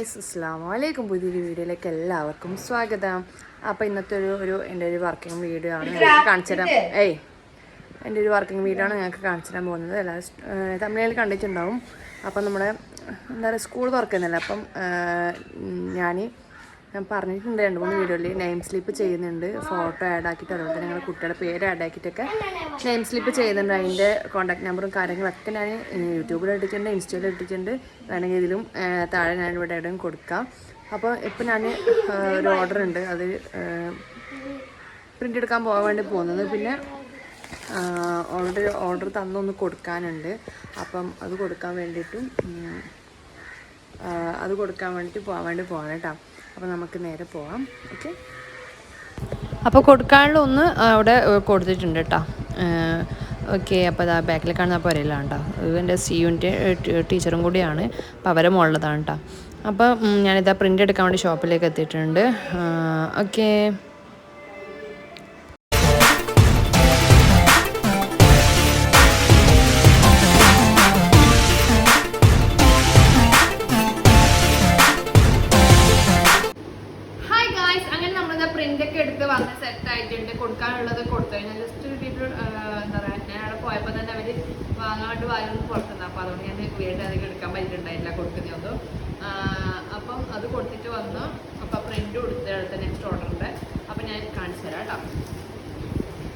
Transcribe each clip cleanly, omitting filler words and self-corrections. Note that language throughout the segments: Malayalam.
ഗൈസ്, അസ്സലാമലൈക്കും. പുതിയൊരു വീഡിയോയിലേക്ക് എല്ലാവർക്കും സ്വാഗതം. അപ്പോൾ ഇന്നത്തെ എൻ്റെ ഒരു വർക്കിംഗ് വീഡിയോ ആണ് ഞങ്ങൾക്ക് കാണിച്ചു തരാം. എൻ്റെ ഒരു വർക്കിംഗ് വീഡിയോ ആണ് ഞങ്ങൾക്ക് കാണിച്ചു തരാൻ പോകുന്നത്. എല്ലാവരും തമിഴിൽ കണ്ടിട്ടുണ്ടാവും. അപ്പം നമ്മുടെ എന്താ പറയുക, സ്കൂൾ തുറക്കുന്നില്ല. അപ്പം ഞാൻ പറഞ്ഞിട്ടുണ്ട് 2-3 വീഡിയോയിൽ നെയിം സ്ലിപ്പ് ചെയ്യുന്നുണ്ട്. ഫോട്ടോ ആഡ് ആക്കിയിട്ട് അതുപോലെ തന്നെ ഞങ്ങളുടെ കുട്ടികളുടെ പേര് ആഡ് ആക്കിയിട്ടൊക്കെ നെയിം സ്ലിപ്പ് ചെയ്യുന്നുണ്ട്. അതിൻ്റെ കോൺടാക്ട് നമ്പറും കാര്യങ്ങളൊക്കെ ഞാൻ യൂട്യൂബിൽ ഇട്ടിട്ടുണ്ട്, ഇൻസ്റ്റയിൽ ഇട്ടിട്ടുണ്ട്. വേണമെങ്കിൽ ഇതിലും താഴെ ഞാൻ ഇവിടെ എവിടെയും കൊടുക്കാം. അപ്പോൾ ഇപ്പം ഞാൻ ഒരു ഓർഡർ ഉണ്ട്, അത് പ്രിൻ്റ് എടുക്കാൻ പോകാൻ വേണ്ടി പോകുന്നത്. പിന്നെ ഓർഡർ തന്നൊന്ന് കൊടുക്കാനുണ്ട്. അപ്പം അത് കൊടുക്കാൻ വേണ്ടിയിട്ട് പോകാൻ വേണ്ടി പോകണം കേട്ടോ. അപ്പോൾ നമുക്ക് നേരെ പോവാം. ഓക്കെ, അപ്പോൾ കൊടുക്കാനുള്ള ഒന്ന് അവിടെ കൊടുത്തിട്ടുണ്ട് കേട്ടോ. ഓക്കെ, അപ്പോൾ അതാ ബാക്കിൽ കാണുന്ന പോരയിലാണ് കേട്ടോ. ഇത് എൻ്റെ സിയുൻ്റെ ടീച്ചറും കൂടിയാണ്. അപ്പോൾ അവരെ മുകളിലതാണ് കേട്ടോ. അപ്പോൾ ഞാനിതാ പ്രിൻ്റ് എടുക്കാൻ വേണ്ടി ഷോപ്പിലേക്ക് എത്തിയിട്ടുണ്ട്. ഓക്കെ, പ്രിൻ്റൊക്കെ എടുത്ത് വന്ന് സെറ്റ് ആയിട്ടുണ്ട്. കൊടുക്കാനുള്ളത് കൊടുത്തു കഴിഞ്ഞാൽ ജസ്റ്റ് പീപ്പിൾ എന്താ പറയുക, ഞാൻ അവിടെ പോയപ്പോൾ തന്നെ അവർ വാങ്ങാണ്ട് വാങ്ങുന്നത് പുറത്തുനിന്ന്. അപ്പോൾ അതുകൊണ്ട് ഞാൻ വീണ്ടും അധികം എടുക്കാൻ പറ്റിയിട്ടുണ്ടായില്ല കൊടുക്കുന്നതൊന്നും. അപ്പം അത് കൊടുത്തിട്ട് വന്നു. അപ്പോൾ പ്രിൻ്റ് കൊടുത്ത നെക്സ്റ്റ് ഓർഡറിൻ്റെ അപ്പോൾ ഞാൻ കാണിച്ചു തരാം കേട്ടോ.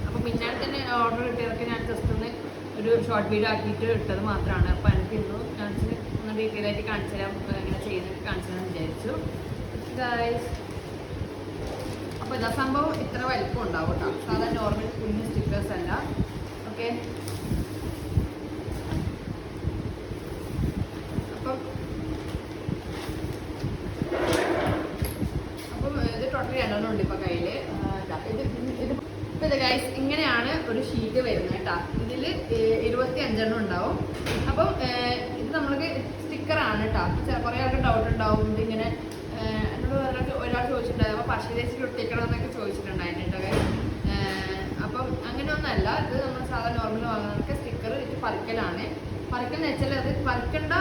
അപ്പോൾ പിന്നാലെ തന്നെ ഓർഡർ കിട്ടിയതൊക്കെ ഞാൻ ജസ്റ്റ് ഒന്ന് ഒരു ഷോർട്ട് വീഡിയോ ആക്കിയിട്ട് ഇട്ടത് മാത്രമാണ്. അപ്പോൾ എനിക്ക് ഇന്നും കാണിച്ച് ഒന്ന് ഡീറ്റെയിൽ ആയിട്ട് കാണിച്ചു തരാം, എങ്ങനെ ചെയ്യുന്നത് കാണിച്ചു തരാൻ വിചാരിച്ചു. ഗൈസ്, അപ്പോൾ ഇതാ സംഭവം ഇത്ര വലിപ്പം ഉണ്ടാവും കേട്ടോ. സാധാരണ നോർമൽ കുഞ്ഞ് സ്റ്റിക്കേഴ്സ് അല്ല. ഓക്കെ, അപ്പം ഇത് ടോട്ടലി 2 ഉണ്ട് ഇപ്പോൾ കയ്യിൽ. ഇപ്പോൾ ഇത് ഗൈസ് ഇങ്ങനെയാണ് ഒരു ഷീറ്റ് വരുന്നത് കേട്ടോ. ഇതിൽ 25 ഉണ്ടാവും. അപ്പം ഇത് നമ്മൾക്ക് സ്റ്റിക്കറാണ് കേട്ടോ. കുറേ ആൾക്ക് ഡൗട്ട് ഉണ്ടാവും ഇതിങ്ങനെ. ഒരാൾ ചോദിച്ചിട്ടുണ്ടായിരുന്നു, അപ്പോൾ പശ തേച്ചിട്ട് ഒട്ടിക്കണം എന്നൊക്കെ ചോദിച്ചിട്ടുണ്ടായിട്ടുണ്ട്. അപ്പം അങ്ങനെയൊന്നുമല്ല. ഇത് നമ്മൾ സാധാരണ നോർമൽ വാങ്ങുന്നതൊക്കെ സ്റ്റിക്കർ ഇത് പറിക്കലാണ്. പറിക്കലെന്ന് വെച്ചാൽ അത് പറിക്കേണ്ട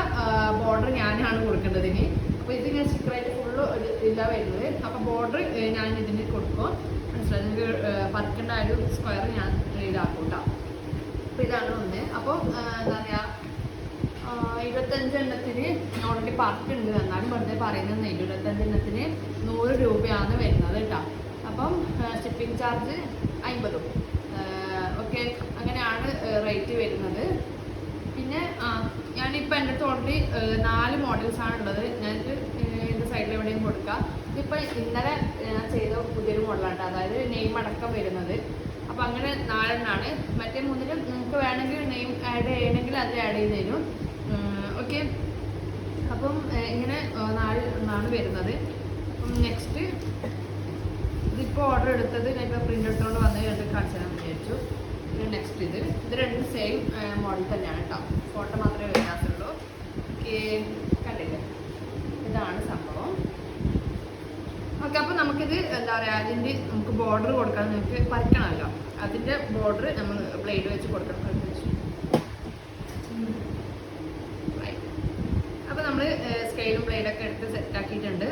ബോർഡർ ഞാനാണ് കൊടുക്കേണ്ടതിന്. അപ്പോൾ ഇതിങ്ങനെ സ്റ്റിക്കറായിട്ട് ഫുള്ള് ഇല്ല വരുന്നത്. അപ്പോൾ ബോർഡർ ഞാൻ ഇതിന് കൊടുക്കും. മനസ്സിലായി, നിങ്ങൾക്ക് പറിക്കേണ്ട ഒരു സ്ക്വയർ ഞാൻ ഇതാക്കും കേട്ടോ. അപ്പോൾ ഇതാണ് ഒന്ന്. അപ്പോൾ എന്താ പറയുക, 25 എണ്ണത്തിന് ഓൾറെഡി പറഞ്ഞിട്ടുണ്ട്. എന്നാലും വെറുതെ പറയുന്നത് 25 എണ്ണത്തിന് 100 രൂപയാണ് വരുന്നത് കേട്ടോ. അപ്പം ഷിപ്പിംഗ് ചാർജ് 50. ഓക്കെ, അങ്ങനെയാണ് റേറ്റ് വരുന്നത്. പിന്നെ ഞാനിപ്പോൾ എൻ്റെ അടുത്ത് ഓൾറെഡി 4 മോഡൽസാണ് ഉള്ളത്. ഞാനിത് എൻ്റെ സൈഡിൽ എവിടെയും കൊടുക്കാം. ഇതിപ്പോൾ ഇന്നലെ ഞാൻ ചെയ്ത പുതിയൊരു മോഡലാണ്, അതായത് നെയിം അടക്കം വരുന്നത്. അപ്പോൾ അങ്ങനെ 4 എണ്ണമാണ്. മറ്റേ 3 നിങ്ങൾക്ക് വേണമെങ്കിൽ നെയിം ആഡ് ചെയ്യണമെങ്കിൽ അതിൽ ആഡ് ചെയ്ത് തരും. ഓക്കെ, അപ്പം ഇങ്ങനെ 4 എണ്ണമാണ് വരുന്നത്. അപ്പം നെക്സ്റ്റ് ഇതിപ്പോൾ ഓർഡർ എടുത്തത് ഞാനിപ്പോൾ പ്രിൻ്റ് എടുത്തുകൊണ്ട് വന്നത് കണ്ട് കാണിച്ചു തരാൻ വിചാരിച്ചു. പിന്നെ നെക്സ്റ്റ് ഇത് രണ്ടും സെയിം മോഡൽ തന്നെയാണ് കേട്ടോ. ഫോട്ടോ മാത്രമേ വ്യത്യാസമുള്ളൂ. ഓക്കെ, കണ്ടില്ലേ, ഇതാണ് സംഭവം. ഓക്കെ, അപ്പോൾ നമുക്കിത് എന്താ പറയുക, അതിൻ്റെ നമുക്ക് ബോർഡർ കൊടുക്കാൻ നിങ്ങൾക്ക് പറിക്കണമല്ലോ. അതിൻ്റെ ബോർഡർ നമ്മൾ ബ്ലേഡ് വെച്ച് കൊടുക്കണം. അപ്പോൾ നമ്മൾ സ്കെയിലും ബ്ലേഡൊക്കെ എടുത്ത് സെറ്റാക്കിയിട്ടുണ്ട്.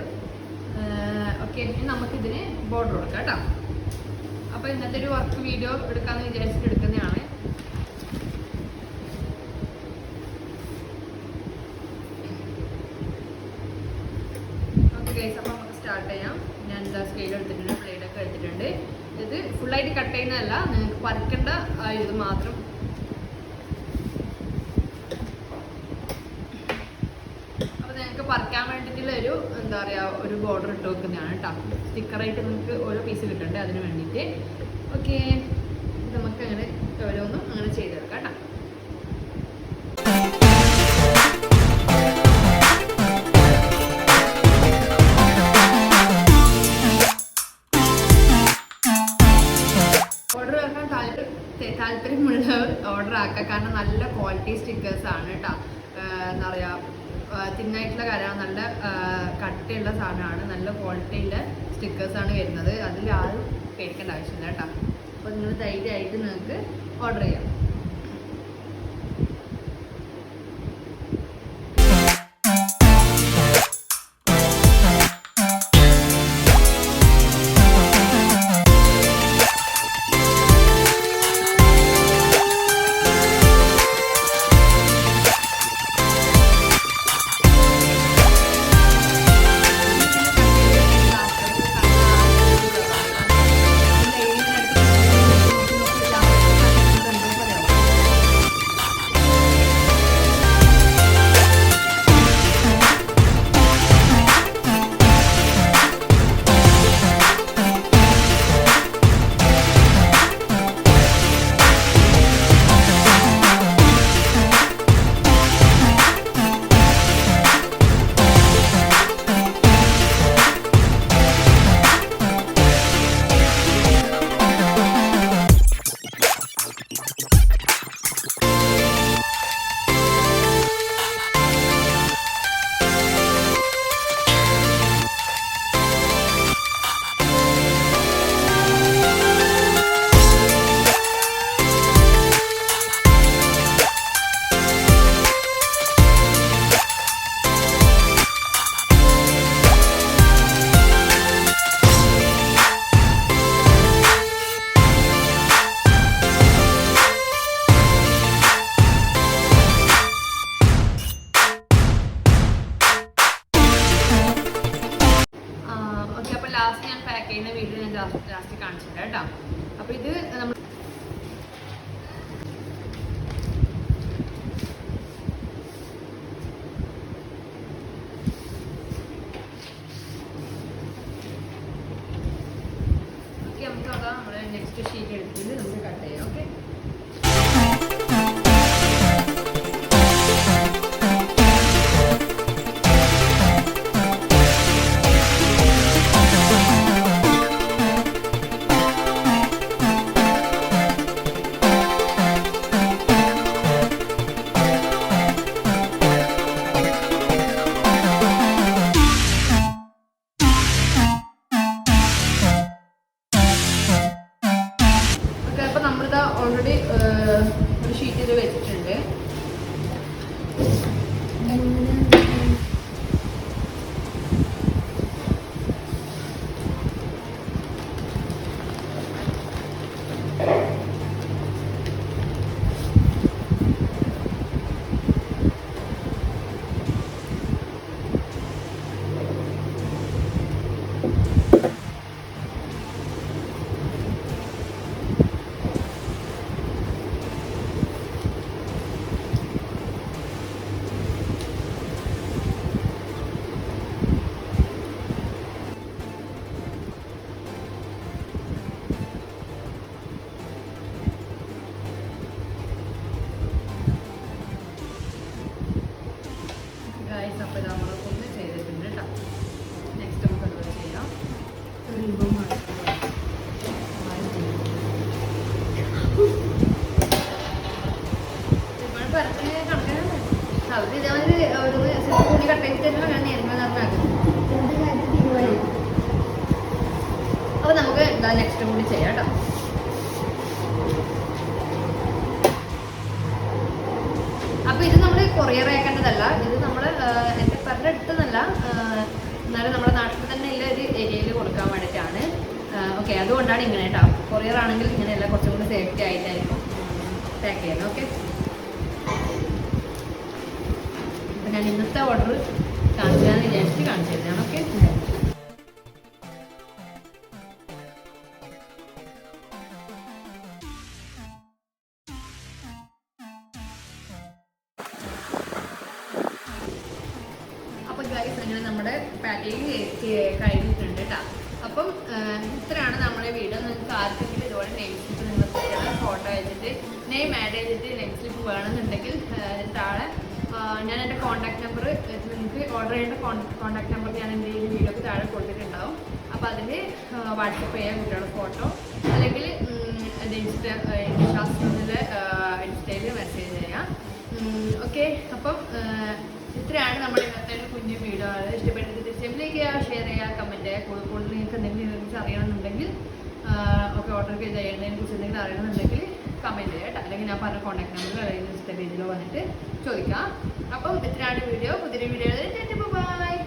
ഓക്കെ, ഇനി നമുക്കിതിന് ബോർഡർ കൊടുക്കാം കേട്ടോ. അപ്പോൾ ഇന്നത്തെ ഒരു വർക്ക് വീഡിയോ എടുക്കാമെന്ന് വിചാരിച്ചിട്ട് എടുക്കുന്നതാണ്. ഓക്കെ ഗൈസ്, അപ്പോൾ നമുക്ക് സ്റ്റാർട്ട് ചെയ്യാം. ഞാൻ എന്താ സ്കെയിൽ എടുത്തിട്ടുണ്ട്, ബ്ലേഡൊക്കെ എടുത്തിട്ടുണ്ട്. ഇത് ഫുള്ളായിട്ട് കട്ട് ചെയ്യുന്നതല്ല, നിങ്ങൾക്ക് പറിക്കേണ്ട ഇത് മാത്രം. പറിക്കാൻ വേണ്ടിയിട്ടുള്ള ഒരു എന്താ പറയുക, ഒരു ബോർഡർ ഇട്ട് വെക്കുന്നതാണ് കേട്ടോ. സ്റ്റിക്കറായിട്ട് നമുക്ക് ഓരോ പീസ് കിട്ടുന്നുണ്ട് അതിന് വേണ്ടിയിട്ട്. ഓക്കെ, നമുക്ക് അങ്ങനെ ഓരോന്നും അങ്ങനെ ചെയ്തെടുക്കാം കേട്ടോ. ഓർഡർ ആക്കാൻ താല്പര്യമുള്ളവർ ഓർഡർ ആക്കുക. കാരണം നല്ല ക്വാളിറ്റി സ്റ്റിക്കേഴ്സാണ് കേട്ടോ. എന്താ പറയുക, തിന്നായിട്ടുള്ള കാര്യമാണ്, നല്ല കട്ടിയുള്ള സാധനമാണ്, നല്ല ക്വാളിറ്റിയുള്ള സ്റ്റിക്കേഴ്സാണ് വരുന്നത്. അതിൽ ആരും പേടിക്കേണ്ട ആവശ്യമില്ല കേട്ടോ. അപ്പോൾ നിങ്ങൾ ധൈര്യമായിട്ട് നിങ്ങൾക്ക് ഓർഡർ ചെയ്യാം. പീസ് കട്ട് ചെയ്യാം. ഓക്കെ, ഓൾറെഡി ഒരു ഷീറ്റ് ഇത് വെച്ചിട്ടുണ്ട്. അപ്പോൾ നമ്മളൊന്ന് ചെയ്തിട്ടുണ്ട് കേട്ടോ. നെക്സ്റ്റ് നമുക്ക് അതുപോലെ ചെയ്യാം. ഒരുപാട് പരത്തിന് കണക്കാണ്. അവർ ഇതേമാതിരി ഒരു തുണി കട്ട് ചെയ്തിട്ട് തന്നെ ഞാൻ നേരിടുന്നതാക്കും. അപ്പോൾ നമുക്ക് എന്താ നെക്സ്റ്റ് കൂടി ചെയ്യാം കേട്ടോ. അപ്പോൾ ഇത് നമ്മൾ കൊറിയർ അയക്കേണ്ടതല്ല, ഇത് നമ്മൾ എൻ്റെ പറഞ്ഞ അടുത്തെന്നല്ല, എന്നാലും നമ്മുടെ നാട്ടിൽ തന്നെ ഉള്ള ഒരു ഏരിയയിൽ കൊടുക്കാൻ വേണ്ടിയിട്ടാണ്. ഓക്കെ, അതുകൊണ്ടാണ് ഇങ്ങനെ കേട്ടോ. കൊറിയർ ആണെങ്കിൽ ഇങ്ങനെയല്ല, കുറച്ചും കൂടി സേഫ്റ്റി ആയിട്ടായിരിക്കും പാക്ക് ചെയ്യുന്നത്. ഓക്കെ, അപ്പം ഞാൻ ഇന്നത്തെ ഓർഡർ കാണിച്ചു തരാമെന്ന് വിചാരിച്ചിട്ട് കാണിച്ചു തരുന്നതാണ്. ഓക്കെ, അങ്ങനെ നമ്മുടെ പാക്കിങ് കഴിഞ്ഞിട്ടുണ്ട് കേട്ടോ. അപ്പം ഇത്രയാണ് നമ്മുടെ വീഡിയോ. നിങ്ങൾക്ക് ആർക്കെങ്കിലും ഇതുപോലെ നെയിം സ്ലിപ്പ് നിങ്ങൾ ഫോട്ടോ വെച്ചിട്ട് നെയിം ആഡ് ചെയ്തിട്ട് നെയിം സ്ലിപ്പ് വേണമെന്നുണ്ടെങ്കിൽ താഴെ ഞാൻ എൻ്റെ കോൺടാക്ട് നമ്പർ, നിങ്ങൾക്ക് ഓർഡർ ചെയ്യേണ്ട കോൺടാക്ട് നമ്പർ ഞാൻ എൻ്റെ ഈ വീഡിയോക്ക് താഴെ കൊടുത്തിട്ടുണ്ടാവും. അപ്പോൾ അതിൽ വാട്സപ്പ് ചെയ്യാൻ കുട്ടികളുടെ ഫോട്ടോ, അല്ലെങ്കിൽ എൻ്റെ ഇൻസ്റ്റാസിലെ ഇൻസ്റ്റയിൽ മെസ്സേജ് ചെയ്യാം. ഓക്കെ, അപ്പം ഇത്രയാണ് നമ്മുടെ ഇന്നത്തെ ഒരു കുഞ്ഞു വീഡിയോ. ഇഷ്ടപ്പെട്ടത് തീർച്ചയായും ലൈക്ക് ചെയ്യുക, ഷെയർ ചെയ്യുക, കമൻറ്റ് ചെയ്യുക. കൂടുതൽ നിങ്ങൾക്ക് എന്തെങ്കിലും ഇതിനെക്കുറിച്ച് അറിയണമെന്നുണ്ടെങ്കിൽ ഒക്കെ ഓർഡർ ചെയ്യുന്നതിനെ കുറിച്ച് എന്തെങ്കിലും അറിയണമെന്നുണ്ടെങ്കിൽ കമൻറ്റ് ചെയ്യുക കേട്ടോ. അല്ലെങ്കിൽ ഞാൻ പറഞ്ഞ കോൺടാക്ട് നമ്പറിലോ അല്ലെങ്കിൽ ഇൻസ്റ്റ പേജിലോ വന്നിട്ട് ചോദിക്കാം. അപ്പം ഇത്രയാണ്